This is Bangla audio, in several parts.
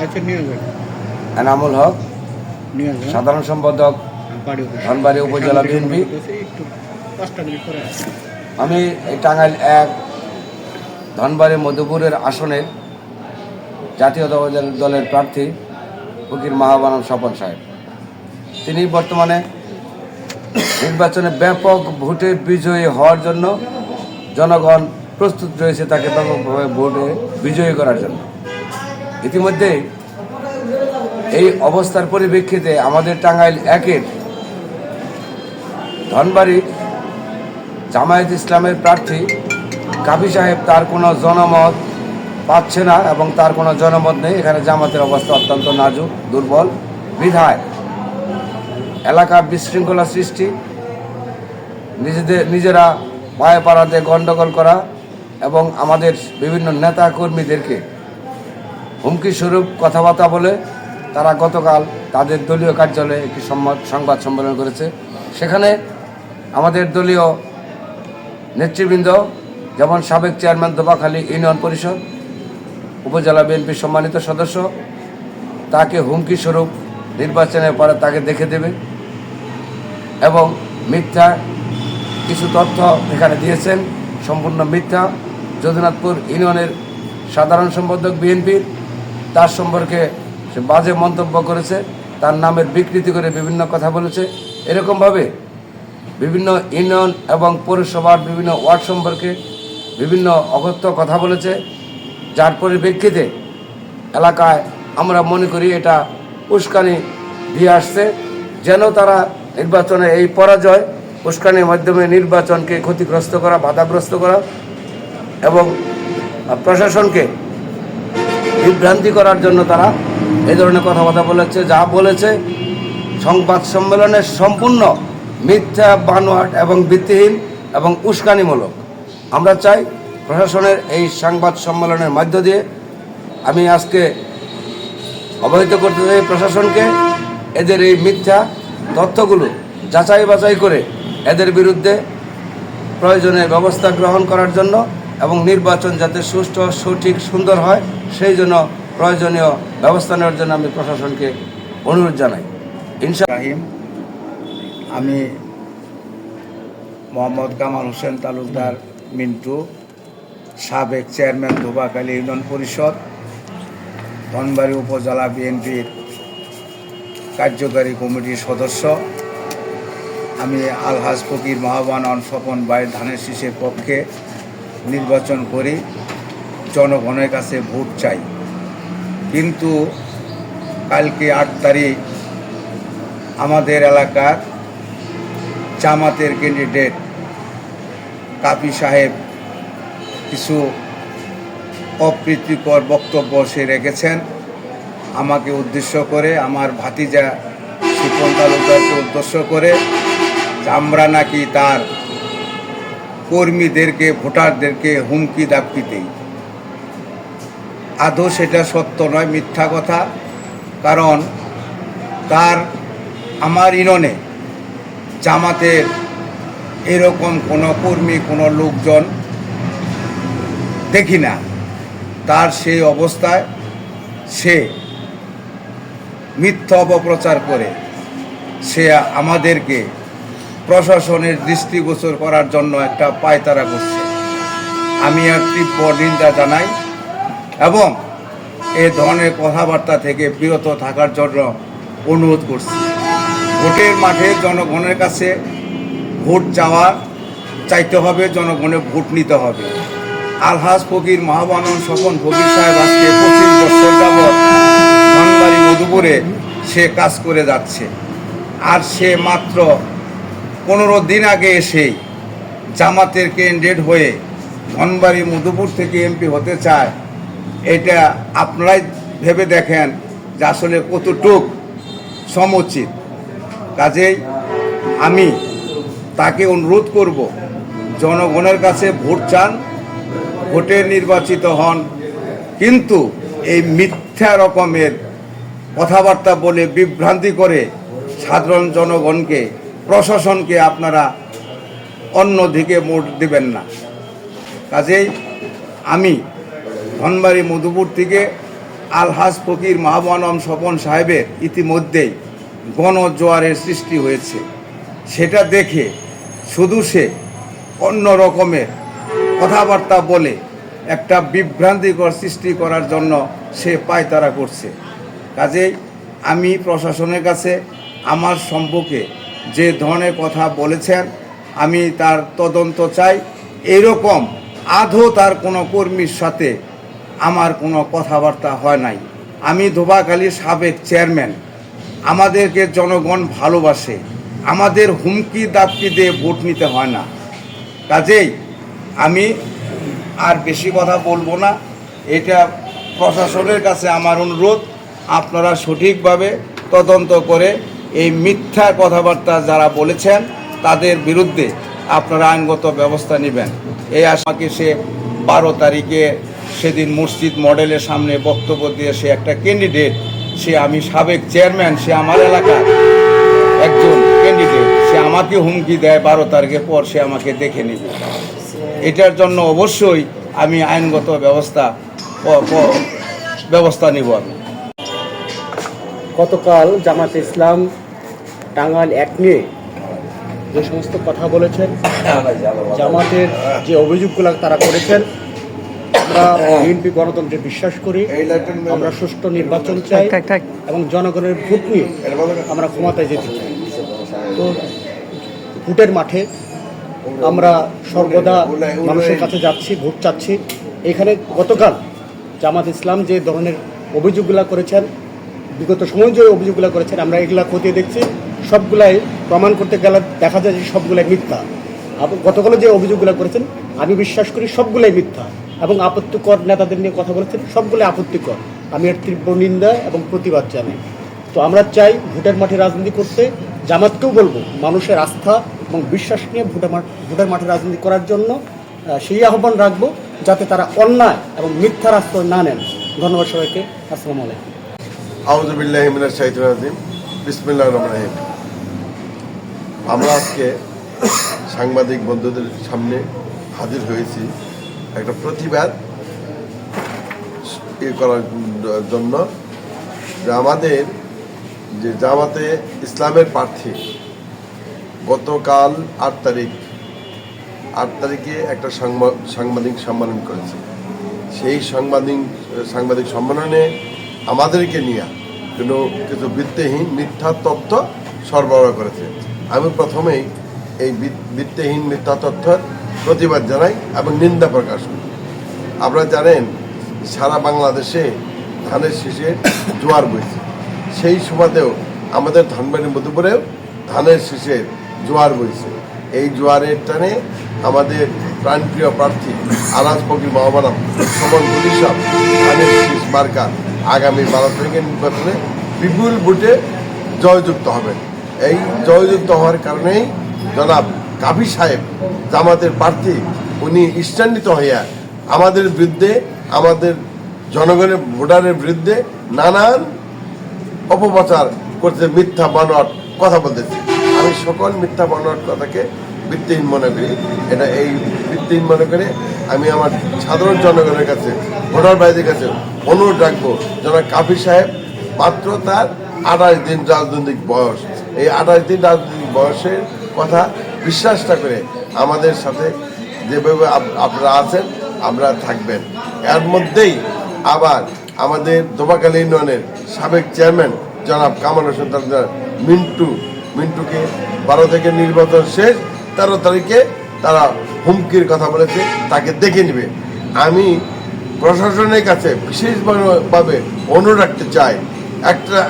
আচ্ছা, নিয়োজন এনামুল হক, নিয়োজন সাধারণ সম্পাদক, ধনবাড়ী উপজেলা বিএনপি। একটু 5টা মিনিট পরে আসছি। আমি এই টাঙ্গাইল 1 ধনবাড়ী মধুপুরের আসনের জাতীয় দলের প্রার্থী ফকির মাহবানম স্বপন সাহেব। তিনি বর্তমানে নির্বাচনে ব্যাপক ভোটে বিজয়ী হওয়ার জন্য জনগণ প্রস্তুত রয়েছে তাকে ব্যাপকভাবে ভোটে বিজয়ী করার জন্য। ইতিমধ্যে এই অবস্থার পরিপ্রেক্ষিতে আমাদের টাঙ্গাইল 1-এর ধনবাড়ী জামায়াত ইসলামের প্রার্থী কাফি সাহেব তার কোনো জনমত পাচ্ছে না এবং তার কোনো জনমত নেই। এখানে জামাতের অবস্থা অত্যন্ত নাজুক, দুর্বল বিধায় এলাকা বিশৃঙ্খলা সৃষ্টি, নিজেরা পায়ে পাড়াতে গণ্ডগোল করা এবং আমাদের বিভিন্ন নেতা কর্মীদেরকে হুমকি স্বরূপ কথাবার্তা বলে তারা গতকাল তাদের দলীয় কার্যালয়ে একটি সংবাদ সম্মেলন করেছে। সেখানে আমাদের দলীয় নেতৃবৃন্দ, যেমন সাবেক চেয়ারম্যান দোবাখালী ইউনিয়ন পরিষদ, উপজেলা বিএনপির সম্মানিত সদস্য, তাকে হুমকি স্বরূপ নির্বাচনের পরে তাকে দেখে দেবে এবং মিথ্যা কিছু তথ্য এখানে দিয়েছেন, সম্পূর্ণ মিথ্যা। যদুনাথপুর ইউনিয়নের সাধারণ সম্পাদক বিএনপির, তার সম্পর্কে সে বাজে মন্তব্য করেছে, তার নামের বিকৃতি করে বিভিন্ন কথা বলেছে। এরকমভাবে বিভিন্ন ইউনিয়ন এবং পৌরসভার বিভিন্ন ওয়ার্ড সম্পর্কে বিভিন্ন অকথ্য কথা বলেছে, যার পরিপ্রেক্ষিতে এলাকায় আমরা মনে করি এটা উস্কানি দিয়ে আসছে, যেন তারা নির্বাচনে এই পরাজয় উস্কানির মাধ্যমে নির্বাচনকে ক্ষতিগ্রস্ত করা, বাধাগ্রস্ত করা এবং প্রশাসনকে বিভ্রান্তি করার জন্য তারা এই ধরনের কথাবার্তা বলেছে। যা বলেছে সংবাদ সম্মেলনে সম্পূর্ণ মিথ্যা, বানোয়াট এবং ভিত্তিহীন এবং উস্কানিমূলক। আমরা চাই প্রশাসনের এই সংবাদ সম্মেলনের মধ্য দিয়ে আমি আজকে অবহিত করতে চাই প্রশাসনকে, এদের এই মিথ্যা তথ্যগুলো যাচাই বাছাই করে এদের বিরুদ্ধে প্রয়োজনে ব্যবস্থা গ্রহণ করার জন্য এবং নির্বাচন যাতে সুষ্ঠু, সঠিক, সুন্দর হয় সেই জন্য প্রয়োজনীয় ব্যবস্থা নেওয়ার জন্য আমি প্রশাসনকে অনুরোধ জানাই। ইনশাআল্লাহ। আমি মোহাম্মদ কামাল হোসেন তালুকদার মিন্টু, সাবেক চেয়ারম্যান ধোবাখালী ইউনিয়ন পরিষদ, ধনবাড়ী উপজেলা বিএনপির কার্যকারী কমিটির সদস্য। আমি আলহাজ ফকির মাহবানম স্বপন ভাই ধানের শীষের পক্ষে নির্বাচন করি, জনগণের কাছে ভোট চাই। কিন্তু কালকে 8 তারিখ আমাদের এলাকার জামাতের ক্যান্ডিডেট কাফি সাহেব কিছু অপ্রীতিকর বক্তব্য সে রেখেছেন আমাকে উদ্দেশ্য করে, আমার ভাতিজা শিপন তালুকদারকে উদ্দেশ্য করে, আমরা নাকি তার কর্মীদেরকে, ভোটারদেরকে হুমকি দাপকি দেই। আদৌ সেটা সত্য নয়, মিথ্যা কথা। কারণ তার আমার ইউনিয়নে জামাতের এরকম কোনো কর্মী, কোনো লোকজন দেখি না। তার সেই অবস্থায় সে মিথ্যা অপপ্রচার করে সে আমাদেরকে প্রশাসনের দৃষ্টিগোচর করার জন্য একটা পায়তারা করছে। আমি আর তীব্র নিন্দা জানাই এবং এ ধরনের কথাবার্তা থেকে বিরত থাকার জন্য অনুরোধ করছি। ভোটের মাঠে জনগণের কাছে ভোট চাইতে হবে, জনগণের ভোট নিতে হবে। আলহাজ ফকির মাহবানম স্বপন ফকির সাহেব আজকে 25 বছর যাবৎ ধনবাড়ী মধুপুরে সে কাজ করে যাচ্ছে। আর সে মাত্র 15 দিন আগে এসেই জামাতের ক্যান্ডিডেট হয়ে ধনবাড়ী মধুপুর থেকে এমপি হতে চায়। এটা আপনারাই ভেবে দেখেন যে আসলে কতটুক সমুচিত। কাজেই আমি তাকে অনুরোধ করব, জনগণের কাছে ভোট চান, ভোটে নির্বাচিত হন, কিন্তু এই মিথ্যা রকমের কথাবার্তা বলে বিভ্রান্তি করে সাধারণ জনগণকে, প্রশাসনকে আপনারা অন্যদিকে ভোট দিবেন না। কাজেই আমি ধনবাড়ী মধুপুর থেকে আলহাজ ফকির মাহবুব স্বপন সাহেবের ইতিমধ্যেই গণজোয়ারের সৃষ্টি হয়েছে। সেটা দেখে শুধু সে অন্য রকমের কথাবার্তা বলে একটা বিভ্রান্তিকর সৃষ্টি করার জন্য সে পায়তারা করছে। কাজেই আমি প্রশাসনের কাছে আমার সম্পর্কে যে ধরনের কথা বলেছেন আমি তার তদন্ত চাই। এরকম আদৌ তার কোনো কর্মীর সাথে আমার কোনো কথাবার্তা হয় নাই। আমি ধোবাখালীর সাবেক চেয়ারম্যান, আমাদেরকে জনগণ ভালোবাসে, আমাদের হুমকি দাপকি দিয়ে ভোট নিতে হয় না। কাজেই আমি আর বেশি কথা বলবো না। এটা প্রশাসনের কাছে আমার অনুরোধ, আপনারা সঠিকভাবে তদন্ত করে এই মিথ্যা কথাবার্তা যারা বলেছেন তাদের বিরুদ্ধে আপনারা আইনগত ব্যবস্থা নেবেন। এই আমাকে সে 12 তারিখে সেদিন মসজিদ মডেলের সামনে বক্তব্য দিয়ে সে একটা ক্যান্ডিডেট, সে আমি সাবেক চেয়ারম্যান, সে আমার এলাকার একজন ক্যান্ডিডেট, সে আমাকে হুমকি দেয় 12 তারিখের পর সে আমাকে দেখে নেবে। এটার জন্য অবশ্যই আমি আইনগত ব্যবস্থা নিব। আমি গতকাল জামাতে ইসলাম টাঙ্গাইল এক নিয়ে যে সমস্ত কথা বলেছেন, জামাতের যে অভিযোগগুলো তারা করেছেন, আমরা বিএনপি গণতন্ত্রে বিশ্বাস করি, আমরা সুষ্ঠু নির্বাচন চাই এবং জনগণের ভোট নিয়ে আমরা ক্ষমতায় যেতে চাই। তো ভোটের মাঠে আমরা সর্বদা মানুষের কাছে যাচ্ছি, ভোট চাচ্ছি। এখানে গতকাল জামাত ইসলাম যে ধরনের অভিযোগগুলো করেছেন, বিগত সময় যে অভিযোগগুলো করেছেন, আমরা এগুলা খতিয়ে দেখছি, সবগুলাই প্রমাণ করতে গেলে দেখা যায় যে সবগুলাই মিথ্যা। গতকাল যে অভিযোগগুলো করেছেন আমি বিশ্বাস করি সবগুলাই মিথ্যা এবং আপত্তিকর নেতাদের নিয়ে কথা বলেছেন, সবগুলাই আপত্তিকর। আমি এর তীব্র নিন্দা এবং প্রতিবাদ জানাই। তো আমরা চাই ভোটের মাঠে রাজনীতি করতে, জামাতকেও বলবো মানুষের আস্থা এবং বিশ্বাস নিয়ে ভোটের মাঠে রাজনীতি করার জন্য সেই আহ্বান রাখবো, যাতে তারা অন্যায় এবং মিথ্যার আশ্রয় না নেন। ধন্যবাদ সবাইকে। আসসালামু আলাইকুম। আউযু বিল্লাহি মিনাশ শাইতানির রাজিম। বিসমিল্লাহির রহমানির রহিম। আমরা আজকে সাংবাদিক বন্ধুদের সামনে হাজির হয়েছি একটা প্রতিবাদ করার জন্য, যে আমাদের যে জামাতে ইসলামের প্রার্থী গতকাল 8 তারিখে একটা সাংবাদিক সম্মেলন করেছে। সেই সাংবাদিক সম্মেলনে আমাদেরকে নিয়ে কিছু ভিত্তিহীন মিথ্যা তথ্য সরবরাহ করেছে। আমি প্রথমেই এই ভিত্তিহীন মিথ্যা তথ্যের প্রতিবাদ জানাই এবং নিন্দা প্রকাশ করি। আপনারা জানেন সারা বাংলাদেশে ধানের শীষে জোয়ার বইছে, সেই সময়তেও আমাদের ধানবাড়ি মধুপুরেও ধানের শীষে জোয়ার বইছে। এই জোয়ারের টানে আমাদের প্রাণপ্রিয় প্রার্থী আলহাজ ফকির মাহবুব স্বপন সাহেব ধানের শীষ মার্কা আগামী 12 তারিখের নির্বাচনে বিপুল ভোটে জয়যুক্ত হবেন। এই জয়যুক্ত হওয়ার কারণেই জনাব কাফি সাহেব জামাতের প্রার্থী উনি ইষ্টান্বিত হইয়া আমাদের বিরুদ্ধে, আমাদের জনগণের ভোটারের বিরুদ্ধে নানান অপপ্রচার করতে, মিথ্যা বানোয়াট কথা বলতেছে। আমি সকল মিথ্যা বানোয়াট কথাকে ভিত্তিহীন মনে করি। এই ভিত্তিহীন মনে করে আমি আমার সাধারণ জনগণের কাছে, ভোটার ভাইদের কাছে অনুরোধ রাখবো, জনাব কাফি সাহেব মাত্র তার 28 দিন রাজনৈতিক বয়স, এই 28 দিন রাজনৈতিক বয়সের কথা বিশ্বাসটা করে আমাদের সাথে যেভাবে আপনারা আছেন আমরা থাকবেন। এর মধ্যেই আবার আমাদের ধোবাখালী ইউনিয়নের সাবেক চেয়ারম্যান জনাব কামাল হোসেন মিন্টুকে 12 থেকে নির্বাচন শেষ, 13 তারিখে তারা হুমকির কথা বলেছে, তাকে দেখে নেবে। আমি প্রশাসনের কাছে বিশেষভাবে অনুরোধ রাখতে চাই,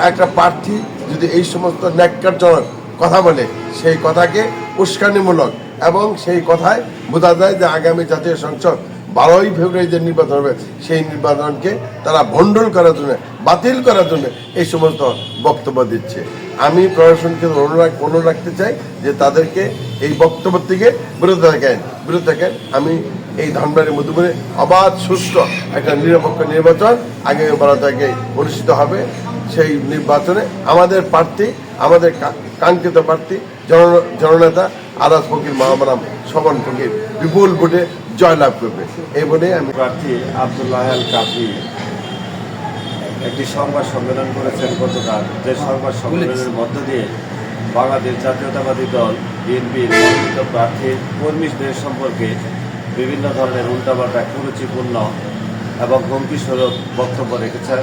একটা প্রার্থী যদি এই সমস্ত ন্যাক্কারজনক কথা বলে, সেই কথাকে উস্কানিমূলক এবং সেই কথায় বোঝা যায় যে আগামী জাতীয় সংসদ 12ই ফেব্রুয়ারি যে নির্বাচন হবে সেই নির্বাচনকে তারা ভণ্ডুল করার জন্য, বাতিল করার জন্য এই সমস্ত বক্তব্য দিচ্ছে। আমি প্রশাসনকে অনুরোধ রাখতে চাই যে তাদেরকে এই বক্তব্য থেকে বিরত থাকেন। আমি এই ধানবাড়ি মধুপুরে অবাধ সুষ্ঠু একটা নিরপেক্ষ নির্বাচন আগামী 12 তারিখে অনুষ্ঠিত হবে। সেই নির্বাচনে আমাদের প্রার্থী, আমাদের কাঙ্ক্ষিত প্রার্থী জননেতা আলহাজ ফকির মাহবুব স্বপন ফকির বিপুল ভোটে জয়লাভ করবে। এই বলে আমি প্রার্থী আব্দুল্লাহ আল কাফি একটি সংবাদ সম্মেলন করেছেন গতকাল, যে সংবাদ সম্মেলনের মধ্য দিয়ে বাংলাদেশ জাতীয়তাবাদী দল বিএনপির মনোনীত প্রার্থী কর্মীদের সম্পর্কে বিভিন্ন ধরনের উল্টাপাল্টা কুরুচিপূর্ণ এবং হুমকিস্বরূপ বক্তব্য রেখেছেন।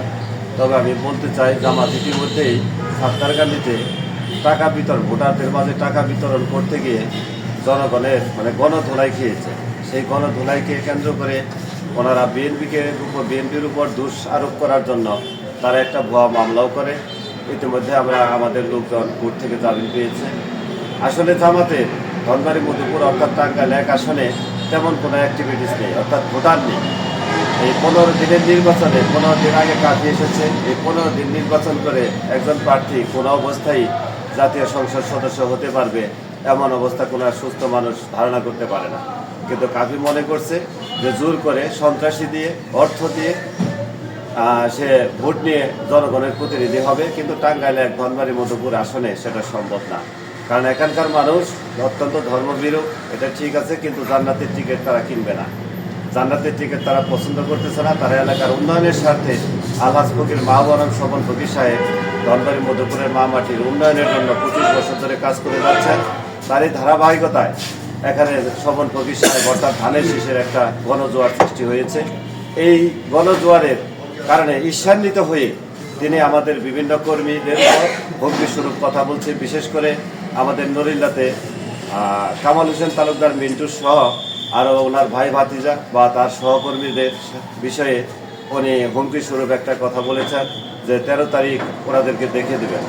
তবে আমি বলতে চাই, জামাত ইতিমধ্যেই সাত্তারকান্দিতে টাকা বিতরণ, ভোটারদের মাঝে টাকা বিতরণ করতে গিয়ে জনগণের গণধোলাই খেয়েছে। সেই গণধোলাইকে কেন্দ্র করে ওনারা বিএনপির উপর দোষ আরোপ করার জন্য তারা একটা ভুয়া মামলাও করে। ইতিমধ্যে আমরা আমাদের লোকজন কোর্ট থেকে জামিন পেয়েছে। আসলে জামাতের ধনবাড়ি মধুপুর অর্থাৎ টাঙ্গাইল 1 আসনে তেমন কোনো অ্যাক্টিভিটিস নেই, অর্থাৎ ভোটার নেই। এই 15 দিনের নির্বাচনে 15 দিন আগে কাজে এসেছে। এই 15 দিন নির্বাচন করে একজন প্রার্থী কোনো অবস্থায় জাতীয় সংসদ সদস্য হতে পারবে এমন অবস্থা কোনো সুস্থ মানুষ ধারণা করতে পারে না। কিন্তু কাফি মনে করছে যে জোর করে সন্ত্রাসী দিয়ে, অর্থ দিয়ে সে ভোট নিয়ে জনগণের প্রতিনিধি হবে। কিন্তু টাঙ্গাইল 1 ধনবাড়ি মধুপুর আসনে সেটা সম্ভব না, কারণ এখানকার মানুষ অত্যন্ত ধর্মভীরু, এটা ঠিক আছে, কিন্তু জান্নাতের টিকিট তারা কিনবে না। জান্নাতের টিকিট তারা পছন্দ করতেছে না। তারা এলাকার উন্নয়নের স্বার্থে আলহাজ ফকির মাহবরম স্বপন ফকির সাহেব ধনবাড়ি মধুপুরের মা মাটির উন্নয়নের জন্য 25 বছর ধরে কাজ করে যাচ্ছেন। তারই ধারাবাহিকতায় এখানে স্বপন ফকির সাহেব অর্থাৎ ধানের শীষের একটা গণজোয়ার সৃষ্টি হয়েছে। এই গণজোয়ারের কারণে ঈর্ষান্বিত হয়ে তিনি আমাদের বিভিন্ন কর্মীদের হুমকি স্বরূপ কথা বলছে। বিশেষ করে আমাদের নরিল্লাতে কামাল হোসেন তালুকদার মিন্টু সহ আরও ওনার ভাই ভাতিজা বা তার সহকর্মীদের বিষয়ে উনি হুমকি স্বরূপ একটা কথা বলেছেন যে 13 তারিখ ওনাদেরকে দেখে দেবেন।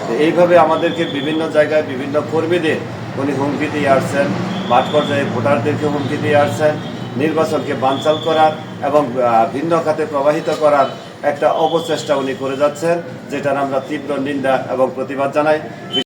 তো এইভাবে আমাদেরকে বিভিন্ন জায়গায় বিভিন্ন কর্মীদের উনি হুমকি দিয়ে আসছেন, মাঠ পর্যায়ে ভোটারদেরকে হুমকি দিয়ে আসছেন, নির্বাচনকে বানচাল করার এবং ভিন্ন খাতে প্রবাহিত করার একটা অপচেষ্টা উনি করে যাচ্ছেন, যেটার আমরা তীব্র নিন্দা এবং প্রতিবাদ জানাই।